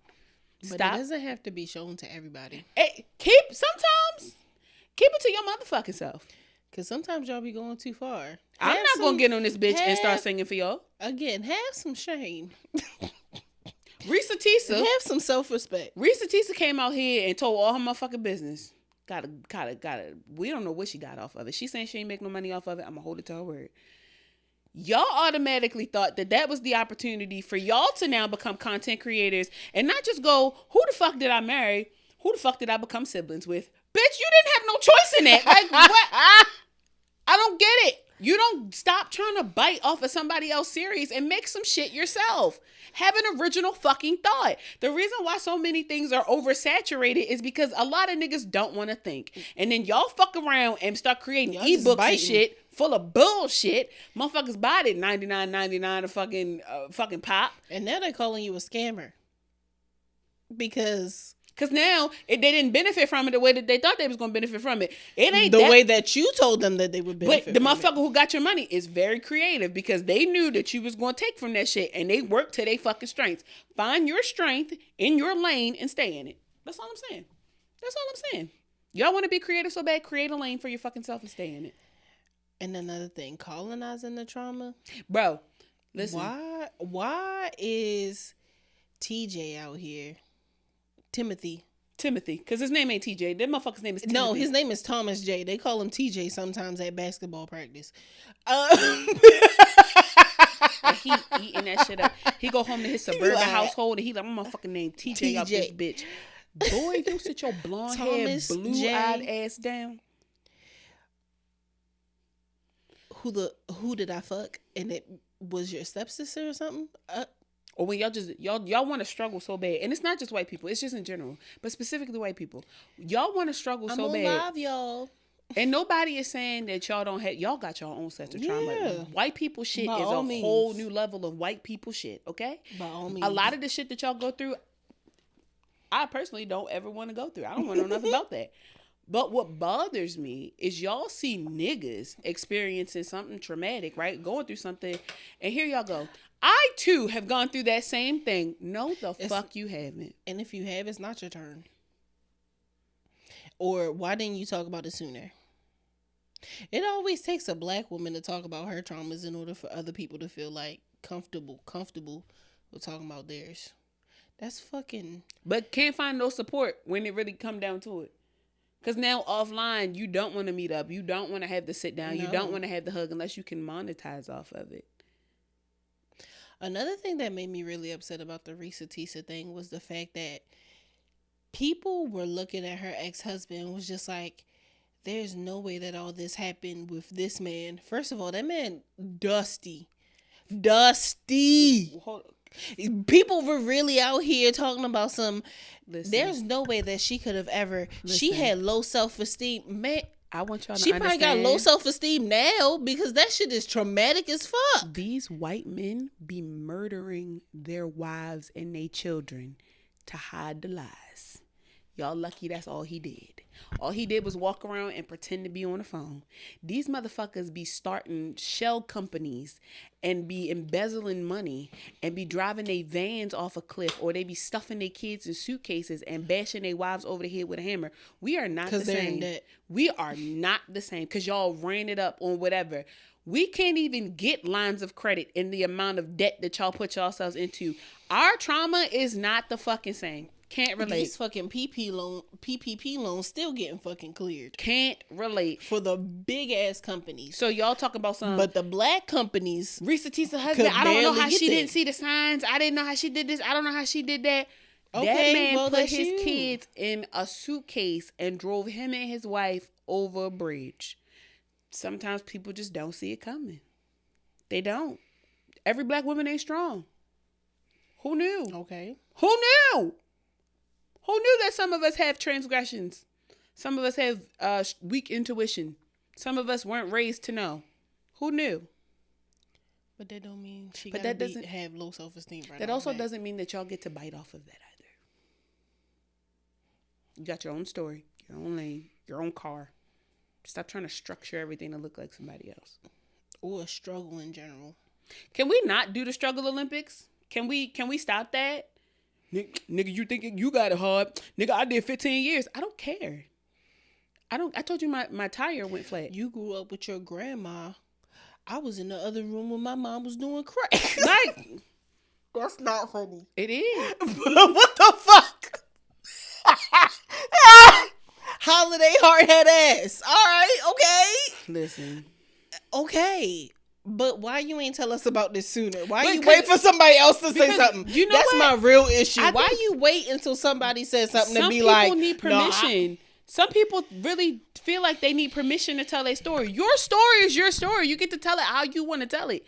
But it doesn't have to be shown to everybody. Sometimes keep it to your motherfucking self. Because sometimes y'all be going too far. I'm not going to get on this bitch and start singing for y'all. Again, have some shame. Risa Tisa. Have some self-respect. Risa Tisa came out here and told all her motherfucking business. Gotta. We don't know what she got off of it. She saying she ain't make no money off of it. I'm gonna hold it to her word. Y'all automatically thought that was the opportunity for y'all to now become content creators and not just go, who the fuck did I marry? Who the fuck did I become siblings with? Bitch, you didn't have no choice in that. Like, what? I don't get it. You don't stop trying to bite off of somebody else's series and make some shit yourself. Have an original fucking thought. The reason why so many things are oversaturated is because a lot of niggas don't want to think. And then y'all fuck around and start creating ebooks and shit full of bullshit. Motherfuckers buy it $99.99 a fucking pop. And now they're calling you a scammer. Because now they didn't benefit from it the way that they thought they was going to benefit from it. It ain't the way that you told them that they would benefit. But the motherfucker who got your money is very creative because they knew that you was going to take from that shit and they worked to their fucking strengths. Find your strength in your lane and stay in it. That's all I'm saying. Y'all want to be creative so bad, create a lane for your fucking self and stay in it. And another thing, colonizing the trauma. Bro, listen. Why is TJ out here? Timothy, because his name ain't TJ. That motherfucker's name is Timothy. No, his name is Thomas J. They call him TJ sometimes at basketball practice. He eating that shit up. He go home to his suburban household and he like, my motherfucking name TJ out this bitch. Boy, if you sit your blonde hair, blue-eyed ass down. Who did I fuck? And it was your stepsister or something? Or when y'all want to struggle so bad, and it's not just white people, it's just in general, but specifically white people. Y'all want to struggle so bad. I'm alive, y'all. And nobody is saying that y'all don't have, y'all got your own sets of trauma. Yeah. White people shit By is a all means. whole new level of white people shit, okay? By all means. A lot of the shit that y'all go through, I personally don't ever want to go through. I don't want to know nothing about that. But what bothers me is y'all see niggas experiencing something traumatic, right? Going through something, and here y'all go. I too have gone through that same thing. No, fuck you haven't. And if you have, it's not your turn. Or why didn't you talk about it sooner? It always takes a black woman to talk about her traumas in order for other people to feel like comfortable with talking about theirs. That's fucking... But can't find no support when it really come down to it. Because now offline, you don't want to meet up. You don't want to have the sit down. No. You don't want to have the hug unless you can monetize off of it. Another thing that made me really upset about the Risa Tisa thing was the fact that people were looking at her ex-husband and was just like, there's no way that all this happened with this man. First of all, that man, dusty. People were really out here talking about some... Listen, there's no way that she could have ever... She had low self-esteem. Man, I want y'all to she understand. probably got low self-esteem now because that shit is traumatic as fuck. These white men be murdering their wives and their children to hide the lies. Y'all lucky that's all he did. All he did was walk around and pretend to be on the phone. These motherfuckers be starting shell companies and be embezzling money and be driving their vans off a cliff, or they be stuffing their kids in suitcases and bashing their wives over the head with a hammer. We are not the same. We are not the same because y'all ran it up on whatever. We can't even get lines of credit in the amount of debt that y'all put yourselves into. Our trauma is not the fucking same. Can't relate. These fucking PPP loans still getting fucking cleared. Can't relate. For the big ass companies. So y'all talk about some. But the black companies. Risa Tisa husband, I don't know how she didn't see the signs. I didn't know how she did this. I don't know how she did that. Okay, that man put his kids in a suitcase and drove him and his wife over a bridge. Sometimes people just don't see it coming. They don't. Every black woman ain't strong. Who knew? Okay. Who knew? Who knew that some of us have transgressions? Some of us have weak intuition. Some of us weren't raised to know. Who knew? But that don't mean she doesn't have low self-esteem. Right. That also doesn't mean that y'all get to bite off of that either. You got your own story, your own lane, your own car. Stop trying to structure everything to look like somebody else. Or a struggle in general. Can we not do the struggle Olympics? Can we stop that? Nigga, you think you got it hard. Nigga, I did 15 years. I don't care. I told you my tire went flat. You grew up with your grandma. I was in the other room when my mom was doing crack. Like, that's not funny. It is. What the fuck? Holiday hard head ass. All right, okay. Listen. Okay. But why you ain't tell us about this sooner? Why you wait for somebody else to say something? You know that's what? my real issue. Why you wait until somebody says something to be like... Some people need permission. No, some people really feel like they need permission to tell their story. Your story is your story. You get to tell it how you want to tell it.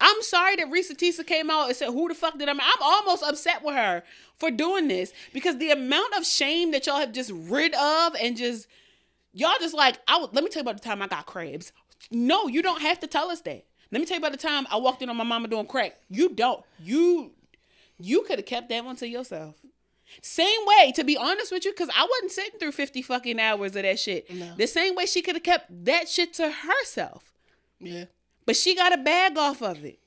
I'm sorry that Risa Tisa came out and said, who the fuck did I... I'm almost upset with her for doing this because the amount of shame that y'all have just rid of and just... Y'all just like, let me tell you about the time I got crabs. No, you don't have to tell us that. Let me tell you about the time I walked in on my mama doing crack. You don't. You could have kept that one to yourself. Same way, to be honest with you, because I wasn't sitting through 50 fucking hours of that shit. No. The same way she could have kept that shit to herself. Yeah. But she got a bag off of it.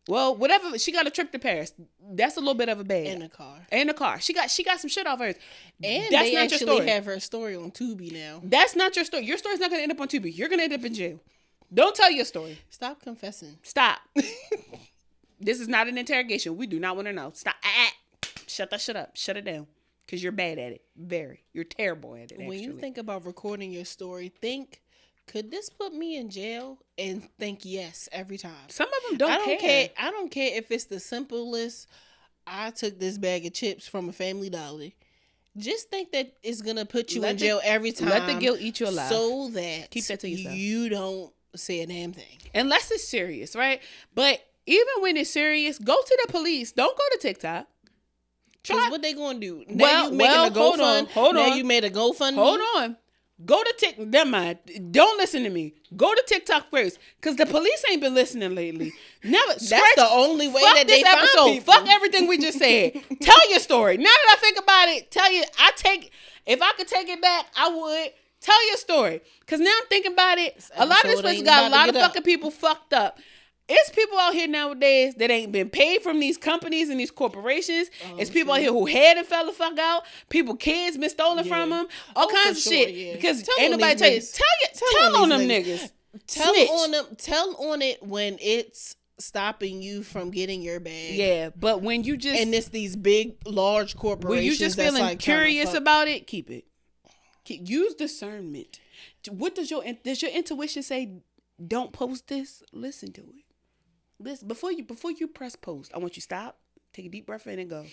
Well, whatever. She got a trip to Paris. That's a little bit of a bag. In a car. In a car. She got some shit off hers. And that's they not actually your story. Have her story on Tubi now. That's not your story. Your story's not going to end up on Tubi. You're going to end up in jail. Don't tell your story. Stop confessing. Stop. This is not an interrogation. We do not want to know. Stop. Shut that shit up. Shut it down. Because you're bad at it. Very. You're terrible at it, actually. When you think about recording your story, think, could this put me in jail? And think yes every time. Some of them don't care. I don't care if it's the simplest, I took this bag of chips from a Family Dollar. Just think that it's going to put you in jail every time. Let the guilt eat you alive. So that keep that to yourself. You don't say a damn thing. Unless it's serious, right? But even when it's serious, go to the police. Don't go to TikTok. Because what they gonna do? Now you making a GoFundMe. Hold on. Now you made a GoFundMe. Hold on. Go to TikTok. Never mind. Don't listen to me. Go to TikTok first, because the police ain't been listening lately. Never. That's the only way that they find people. Fuck everything we just said. Tell your story. Now that I think about it, if I could take it back, I would. Tell your story. Because now I'm thinking about it, a lot of this place got a lot of fucking people fucked up. It's people out here nowadays that ain't been paid from these companies and these corporations. It's people out here who had and fell the fuck out. Kids been stolen from them. All kinds of shit. Yeah. Because ain't nobody tell you. Tell on them niggas. Tell on it when it's stopping you from getting your bag. Yeah, but when you just... And it's these big, large corporations. When you just feeling curious about it, keep it. Use discernment. What does your intuition say? Don't post this. Listen to it. Listen, before you press post, I want you to stop, take a deep breath in, and go,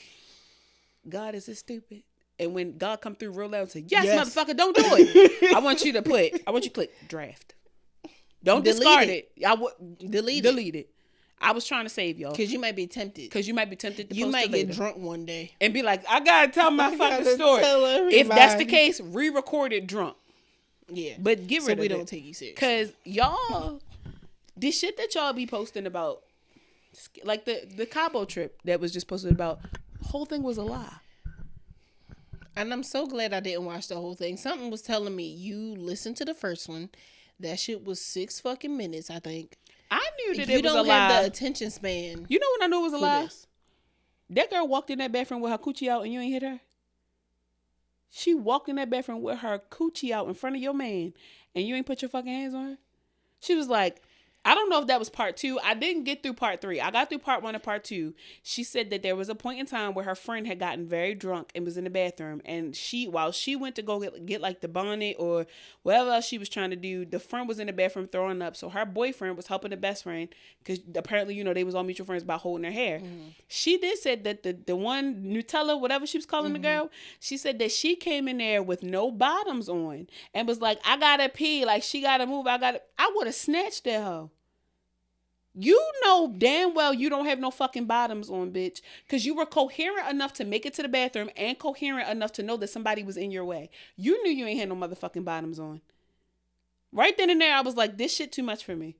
God, is this stupid? And when God come through real loud and say, yes, motherfucker, don't do it. I want you to click draft. Don't discard it. Delete it. I was trying to save y'all. Because you might be tempted. You might get drunk one day. And be like, I got to tell my fucking story. If that's the case, re-record it drunk. Yeah. But get rid of it. So we don't take you serious. Because y'all... The shit that y'all be posting about, like the Cabo trip that was just posted about, whole thing was a lie. And I'm so glad I didn't watch the whole thing. Something was telling me, you listened to the first one. That shit was 6 fucking minutes, I think. I knew that you it was a lie. You don't have the attention span. You know when I knew it was a lie? This. That girl walked in that bathroom with her coochie out and you ain't hit her? She walked in that bathroom with her coochie out in front of your man and you ain't put your fucking hands on her? She was like... I don't know if that was part 2. I didn't get through part 3. I got through part 1 and part 2. She said that there was a point in time where her friend had gotten very drunk and was in the bathroom. And while she went to go get like the bonnet or whatever else she was trying to do, the friend was in the bathroom throwing up. So her boyfriend was helping the best friend because apparently, they was all mutual friends about holding her hair. Mm-hmm. She did said that the one Nutella, whatever she was calling the girl, she said that she came in there with no bottoms on and was like, I gotta pee. Like she gotta move. I would have snatched that hoe. You know damn well you don't have no fucking bottoms on, bitch. Because you were coherent enough to make it to the bathroom and coherent enough to know that somebody was in your way. You knew you ain't had no motherfucking bottoms on. Right then and there, I was like, this shit too much for me.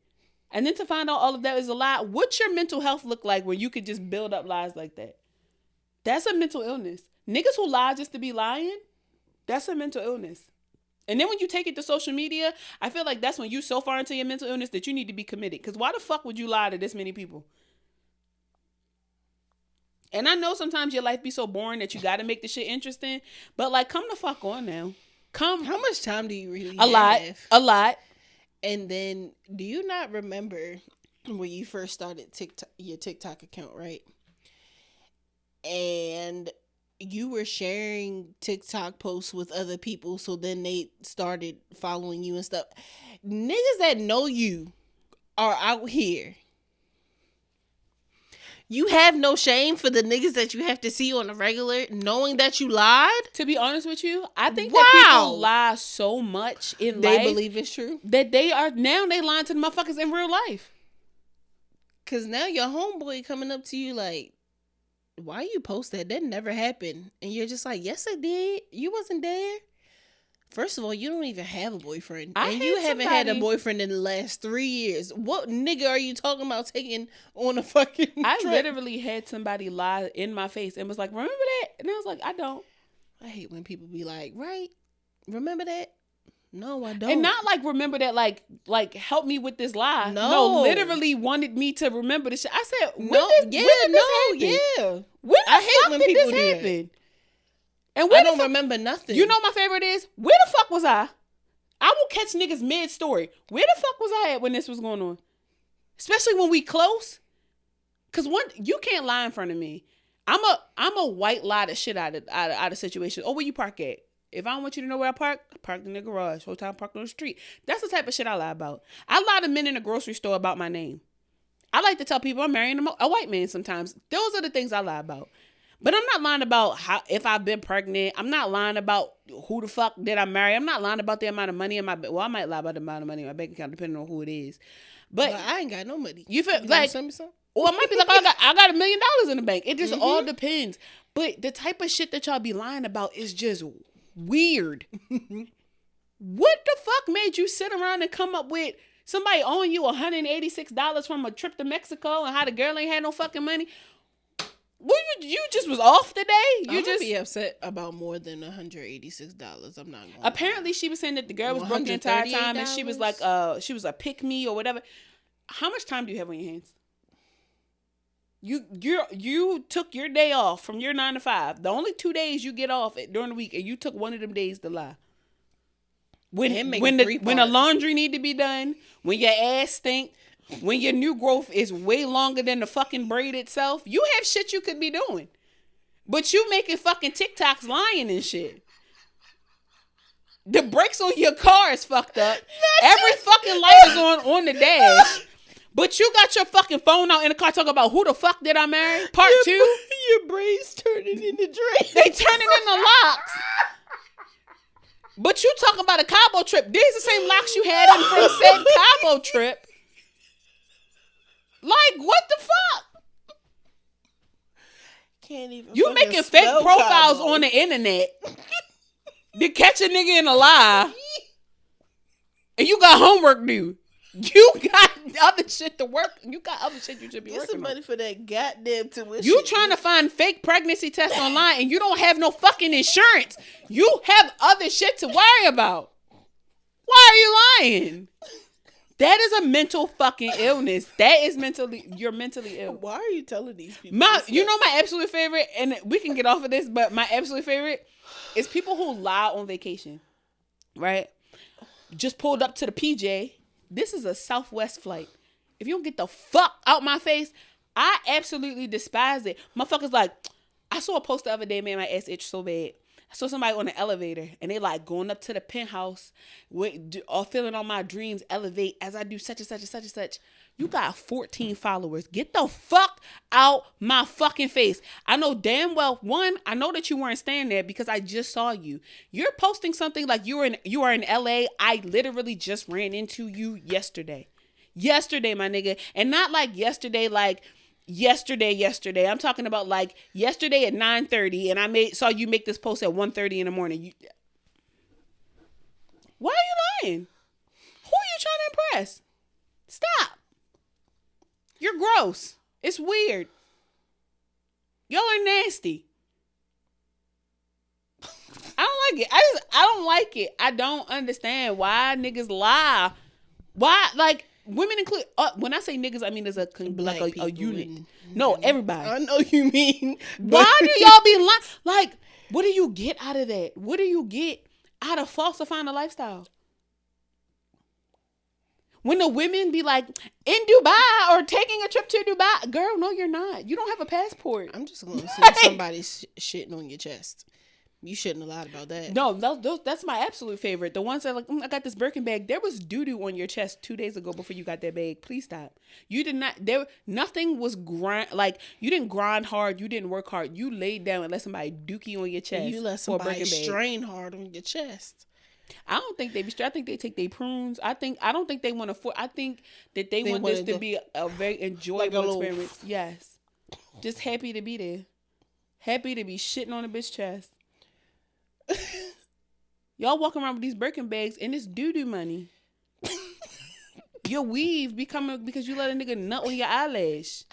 And then to find out all of that is a lie. What's your mental health look like when you could just build up lies like that? That's a mental illness. Niggas who lie just to be lying, that's a mental illness. And then when you take it to social media, I feel like that's when you so far into your mental illness that you need to be committed. Because why the fuck would you lie to this many people? And I know sometimes your life be so boring that you got to make the shit interesting. But like, come the fuck on now. Come. How much time do you really have? A lot. And then, do you not remember when you first started your TikTok account, right? And... you were sharing TikTok posts with other people, so then they started following you and stuff. Niggas that know you are out here. You have no shame for the niggas that you have to see on a regular, knowing that you lied? To be honest with you, I think that people lie so much in life. They believe it's true? That they lying to the motherfuckers in real life. Because now your homeboy coming up to you like, why you post that? That never happened. And you're just like, yes, I did. You wasn't there. First of all, you don't even have a boyfriend. And you haven't had a boyfriend in the last 3 years. What nigga are you talking about taking on a fucking trip? I literally had somebody lie in my face and was like, remember that? And I was like, I don't. I hate when people be like, right? Remember that? No, I don't. And not like remember that, like help me with this lie. No, literally wanted me to remember this shit. I said, when did this happen? When the fuck did this happen? And I don't remember nothing. You know my favorite is, where the fuck was I? I will catch niggas mid-story. Where the fuck was I at when this was going on? Especially when we close. Because you can't lie in front of me. I'm a white lie the shit out of situations. Oh, where you park at? If I don't want you to know where I park in the garage. Whole time parked on the street. That's the type of shit I lie about. I lie to men in the grocery store about my name. I like to tell people I'm marrying a white man sometimes. Those are the things I lie about. But I'm not lying about if I've been pregnant. I'm not lying about who the fuck did I marry. I'm not lying about the amount of money in my bank. Well, I might lie about the amount of money in my bank account depending on who it is. But I ain't got no money. You feel like, Or it might be like, I got $1 million in the bank. It just all depends. But the type of shit that y'all be lying about is just weird. What the fuck made you sit around and come up with somebody owing you $186 from a trip to Mexico and how the girl ain't had no fucking money? Well, you just was off today. You just be upset about more than $186. I'm not going. Apparently, she was saying that the girl was broke the entire time, and she was like, she was a pick me or whatever. How much time do you have on your hands? You took your day off from your 9 to 5. The only 2 days you get off during the week, and you took one of them days to lie. When the laundry need to be done, when your ass stink, when your new growth is way longer than the fucking braid itself, you have shit you could be doing. But you making fucking TikToks lying and shit. The brakes on your car is fucked up. Every fucking light is on the dash. But you got your fucking phone out in the car talking about who the fuck did I marry? Part 2. Your braids turning into drains. They turning into locks. But you talking about a Cabo trip. These the same locks you had in from said Cabo trip. Like, what the fuck? Can't even. You making fake profiles Cabo on the internet to catch a nigga in a lie. And you got homework due. You got other shit to work. You got other shit you should be working on. Get some money for that goddamn tuition. You trying to find fake pregnancy tests online and you don't have no fucking insurance. You have other shit to worry about. Why are you lying? That is a mental fucking illness. That is you're mentally ill. Why are you telling these people? You know my absolute favorite, and we can get off of this, but my absolute favorite is people who lie on vacation. Right? Just pulled up to the PJ. This is a Southwest flight. If you don't get the fuck out my face, I absolutely despise it. Motherfuckers like, I saw a post the other day, made my ass itch so bad. I saw somebody on the elevator, and they like going up to the penthouse, or feeling all my dreams elevate as I do such and such and such and such. You got 14 followers. Get the fuck out my fucking face. I know damn well, one, I know that you weren't staying there because I just saw you. You're posting something like you are in LA. I literally just ran into you yesterday. Yesterday, my nigga. And not like yesterday, like yesterday. I'm talking about like yesterday at 9:30, and I saw you make this post at 1:30 in the morning. Why are you lying? Who are you trying to impress? Stop. You're gross. It's weird. Y'all are nasty. I don't like it. I don't like it. I don't understand why niggas lie. Why, like, women include, when I say niggas, I mean there's a unit. No, everybody. I know you mean. Why do y'all be lying? Like, what do you get out of that? What do you get out of falsifying a lifestyle? When the women be like, in Dubai or taking a trip to Dubai. Girl, no, you're not. You don't have a passport. I'm just going to assume somebody's shitting on your chest. You shouldn't have lied about that. No, that's my absolute favorite. The ones that are like, I got this Birkin bag. There was doo-doo on your chest 2 days ago before you got that bag. Please stop. You did not, nothing was you didn't grind hard. You didn't work hard. You laid down and let somebody dookie on your chest. And you let somebody strain hard on your chest. I don't think they be straight. I think they take their prunes. I don't think they want to. I think that they want this to be a very enjoyable experience. Yes, just happy to be there, happy to be shitting on a bitch chest. Y'all walking around with these Birkin bags and it's doo-doo money. Your weave be coming because you let a nigga nut on your eyelash.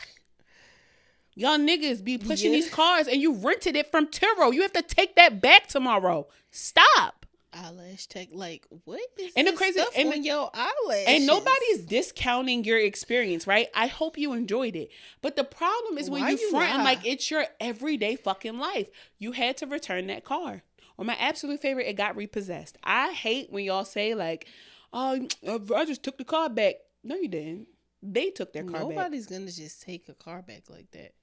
Y'all niggas be pushing these cars and you rented it from Turo. You have to take that back tomorrow. Stop. Eyelash tech, like, what is and this the crazy stuff on your eyelashes? And nobody's discounting your experience, right? I hope you enjoyed it. But the problem is when you fronting like it's your everyday fucking life. You had to return that car. Or my absolute favorite, it got repossessed. I hate when y'all say like, oh, I just took the car back. No, you didn't. They took their car back. Nobody's gonna just take a car back like that.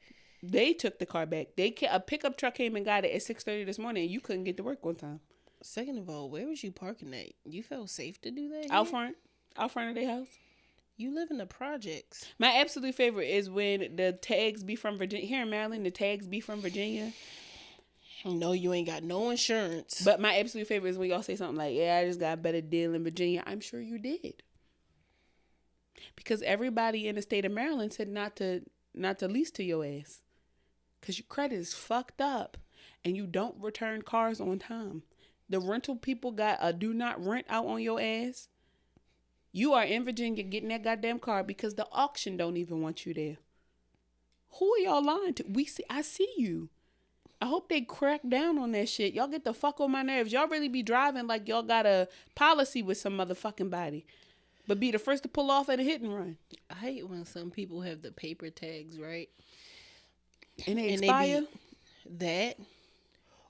They took the car back. A pickup truck came and got it at 6:30 this morning and you couldn't get to work on time. Second of all, where was you parking at? You felt safe to do that? Out front of their house. You live in the projects. My absolute favorite is when the tags be from Virginia. Here in Maryland, the tags be from Virginia. No, you ain't got no insurance. But my absolute favorite is when y'all say something like, yeah, I just got a better deal in Virginia. I'm sure you did. Because everybody in the state of Maryland said not to not to lease to your ass. Because your credit is fucked up and you don't return cars on time. The rental people got a do not rent out on your ass. You are in Virginia getting that goddamn car because the auction don't even want you there. Who are y'all lying to? I see you. I hope they crack down on that shit. Y'all get the fuck on my nerves. Y'all really be driving like y'all got a policy with some motherfucking body. But be the first to pull off at a hit and run. I hate when some people have the paper tags, right? And they expire? They be that.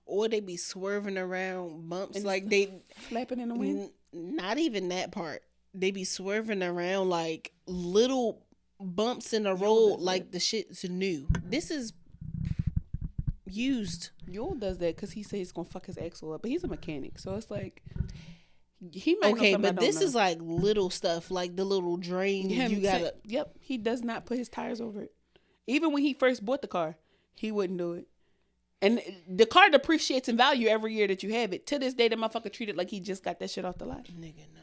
Or they be swerving around bumps and like they... Flapping in the wind? Not even that part. They be swerving around like little bumps in the road like the shit's new. This is used. Yoel does that because he says he's gonna fuck his axle up, but he's a mechanic, so it's like he might. Okay, but this is like little stuff, like the little drain. You gotta. Yep, he does not put his tires over it. Even when he first bought the car, he wouldn't do it. And the car depreciates in value every year that you have it. To this day, the motherfucker treated like he just got that shit off the lot. Nigga, no.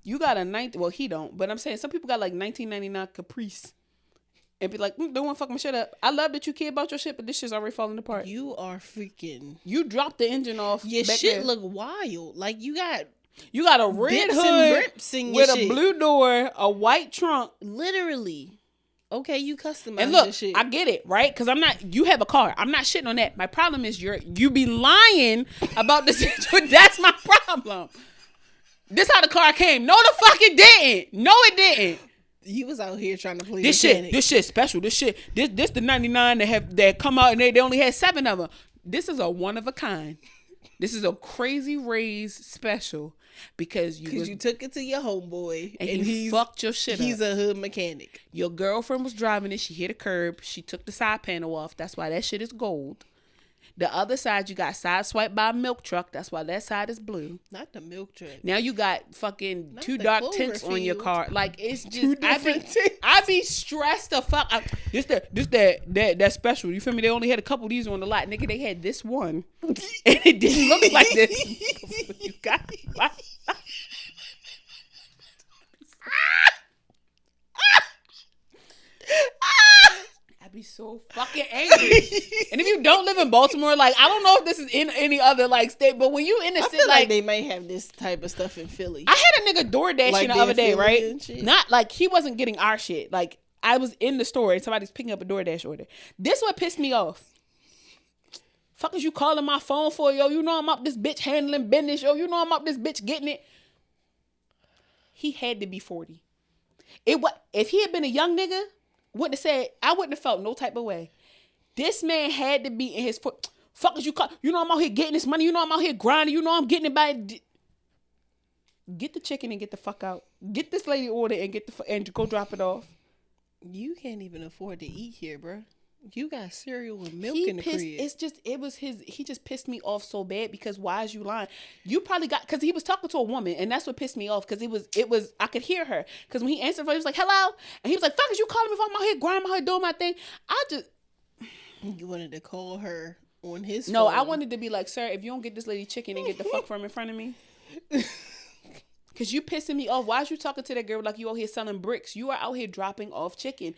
You got a well, he don't, but I'm saying some people got like 1999 Caprice. And be like, don't want to fuck my shit up. I love that you care about your shit, but this shit's already falling apart. You are freaking... You dropped the engine off. Your shit look wild. Like, you got a red hood with a blue door, a white trunk. Literally. Okay, you customize and look, your shit. I get it, right? Because you have a car. I'm not shitting on that. My problem is you be lying about the situation. That's my problem. This how the car came. No, the fuck it didn't. No, it didn't. You was out here trying to play this mechanic. This shit special. This the 99 that come out and they only had 7 of them. This is a one of a kind. This is a crazy raise special because you took it to your homeboy and he fucked your shit up. He's a hood mechanic. Your girlfriend was driving it. She hit a curb. She took the side panel off. That's why that shit is gold. The other side, you got side swiped by a milk truck. That's why that side is blue. Not the milk truck. Now you got fucking not 2 dark tints on your car. Like, it's just, I be stressed the fuck out. That special. You feel me? They only had a couple of these on the lot. Nigga, they had this one. And it didn't look like this. You got it. Be so fucking angry. And if you don't live in Baltimore, like, I don't know if this is in any other like state, but when you in the city, like they may have this type of stuff in Philly. I had a nigga door dashing the other day, right? Not like he wasn't getting our shit. Like, I was in the store and somebody's picking up a DoorDash order. This what pissed me off. Fuck is you calling my phone for, yo? You know I'm up this bitch handling business, yo. You know I'm up this bitch getting it. He had to be 40. If he had been a young nigga, wouldn't have said, I wouldn't have felt no type of way. This man had to be in his foot. Fuck as you call. You know I'm out here getting this money. You know I'm out here grinding. You know I'm getting it by. Get the chicken and get the fuck out. Get this lady order and and go drop it off. You can't even afford to eat here, bro. You got cereal and milk in the crib. He just pissed me off so bad because why is you lying? You probably because he was talking to a woman and that's what pissed me off because it was I could hear her because when he answered, he was like, hello? And he was like, fuck is you calling me if I'm out here grinding, I'm out here doing my thing? You wanted to call her on his phone. No, I wanted to be like, sir, if you don't get this lady chicken and get the fuck from in front of me. Because you pissing me off. Why is you talking to that girl like you out here selling bricks? You are out here dropping off chicken.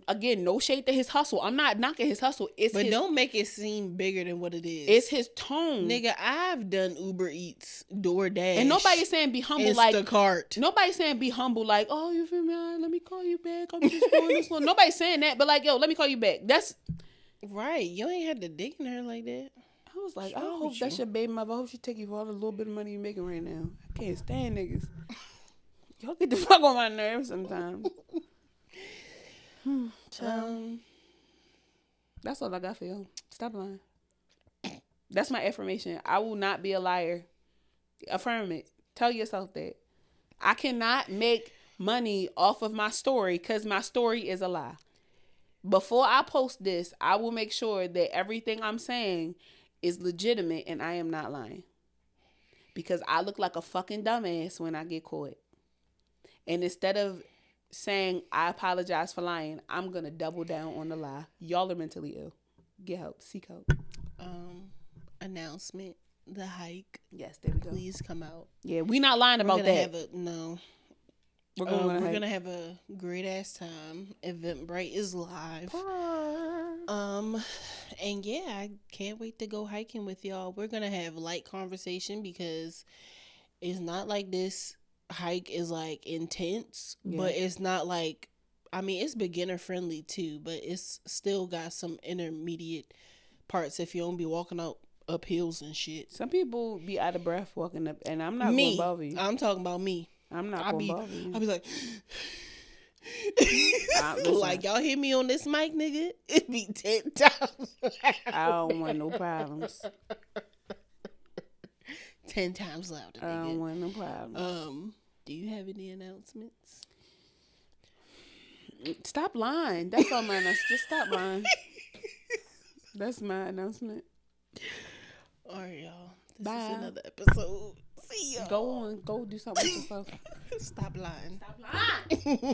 Again, no shade to his hustle. I'm not knocking his hustle. But don't make it seem bigger than what it is. It's his tone. Nigga, I've done Uber Eats, DoorDash. And nobody's saying be humble Instacart. Nobody's saying be humble like, oh, you feel me? Let me call you back. I'm just doing this one. Nobody's saying that. But like, yo, let me call you back. That's... Right. You ain't had to dig in her like that. I was like, I hope that's your baby mother. I hope she take you for all the little bit of money you're making right now. I can't stand niggas. Y'all get the fuck on my nerves sometimes. That's all I got for y'all. Stop lying. That's my affirmation. I will not be a liar. Affirm it. Tell yourself that. I cannot make money off of my story because my story is a lie. Before I post this, I will make sure that everything I'm saying is legitimate and I am not lying. Because I look like a fucking dumbass when I get caught. And instead of saying I apologize for lying, I'm going to double down on the lie. Y'all are mentally ill. Get help. Seek help. Announcement. The hike. Yes, there we go. Please come out. Yeah, we not lying about that. No. We're going we're gonna have a great ass time. Eventbrite is live. And yeah, I can't wait to go hiking with y'all. We're gonna have light conversation because it's not like this hike is like intense, but it's not like, I mean, it's beginner friendly too, but it's still got some intermediate parts if you don't be walking up hills and shit. Some people be out of breath walking up, and I'm not gonna bother you. I'm talking about me. I'm not gonna bother you. I'll be like, like, y'all hear me on this mic, nigga? It be 10 times. I don't want no problems. 10 times louder, nigga. I don't want no problems. Do you have any announcements? Stop lying. That's all my announcement. Just stop lying. That's my announcement. All right, y'all. This Bye. is another episode. See y'all. Go on. Go do something with yourself. Stop lying. Stop lying.